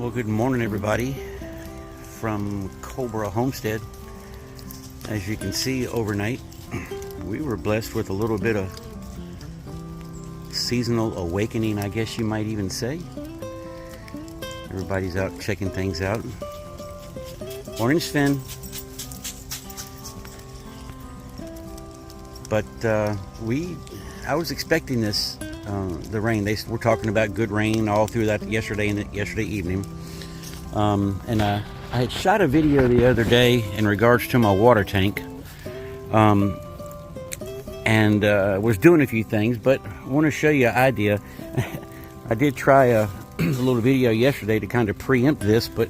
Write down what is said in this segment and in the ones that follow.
Well, good morning, everybody, from Cobra Homestead. As you can see, overnight we were blessed with a little bit of seasonal awakening, I guess you might even say. Everybody's out checking things out. Morning, Sven. But I was expecting this, the rain. They were talking about good rain all through that yesterday evening. And I had shot a video the other day in regards to my water tank, and was doing a few things, but I want to show you an idea. I did try a little video yesterday to kind of preempt this, but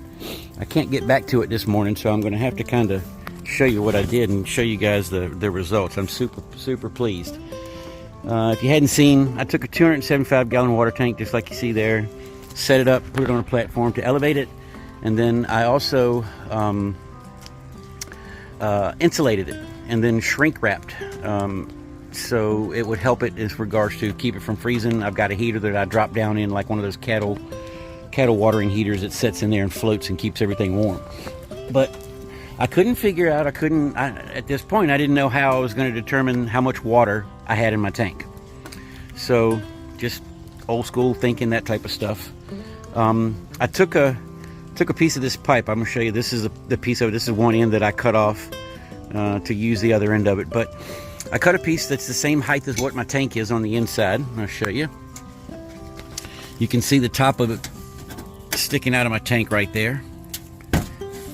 I can't get back to it this morning, so I'm going to have to kind of show you what I did and show you guys the results. I'm super pleased. If you hadn't seen, I took a 275 gallon water tank just like you see there, set it up, put it on a platform to elevate it, and then I also insulated it and then shrink wrapped, so it would help it as regards to keep it from freezing. I've got a heater that I drop down in, like one of those cattle watering heaters that sits in there and floats and keeps everything warm. But I couldn't figure out, at this point I didn't know how I was going to determine how much water I had in my tank. So just old school thinking, that type of stuff. I took a piece of this pipe. I'm going to show you. This is the piece of it. This is one end that I cut off to use the other end of it. But I cut a piece that's the same height as what my tank is on the inside. I'll show you. You can see the top of it sticking out of my tank right there.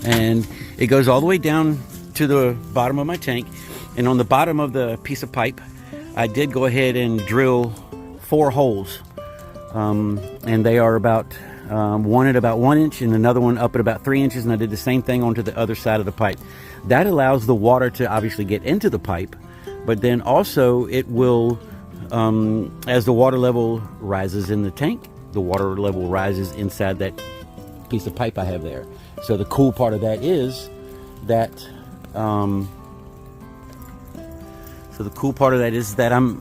And it goes all the way down to the bottom of my tank. And on the bottom of the piece of pipe, I did go ahead and drill 4 holes. And they are about one at about 1 inch and another one up at about 3 inches. And I did the same thing onto the other side of the pipe. That allows the water to obviously get into the pipe, but then also it will, as the water level rises in the tank, the water level rises inside that piece of pipe I have there. So the cool part of that is that,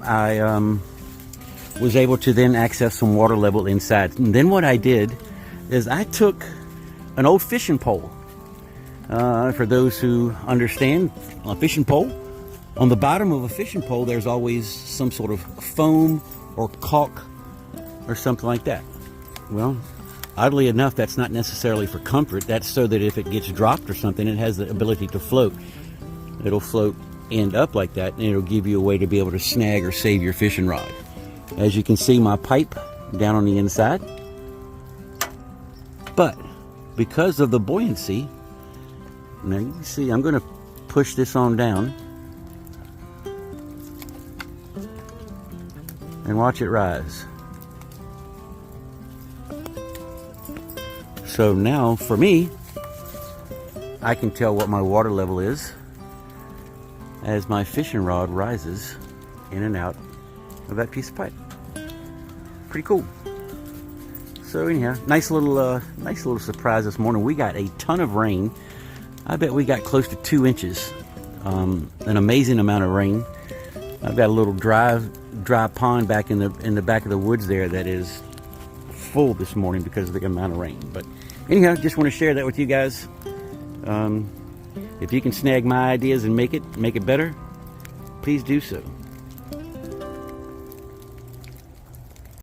I was able to then access some water level inside. And then what I did is I took an old fishing pole. For those who understand, a fishing pole, on the bottom of a fishing pole there's always some sort of foam or caulk or something like that. Well, oddly enough, that's not necessarily for comfort. That's so that if it gets dropped or something, it has the ability to float. It'll float end up like that, and it'll give you a way to be able to snag or save your fishing rod. As you can see, my pipe down on the inside, but because of the buoyancy, now you can see I'm going to push this on down and watch it rise. So now for me, I can tell what my water level is as my fishing rod rises in and out of that piece of pipe. Pretty cool. So anyhow, nice little surprise this morning. We got a ton of rain. I bet we got close to 2 inches. An amazing amount of rain. I've got a little dry pond back in the back of the woods there that is full this morning because of the amount of rain. But anyhow, just want to share that with you guys. If you can snag my ideas and make it better, please do so.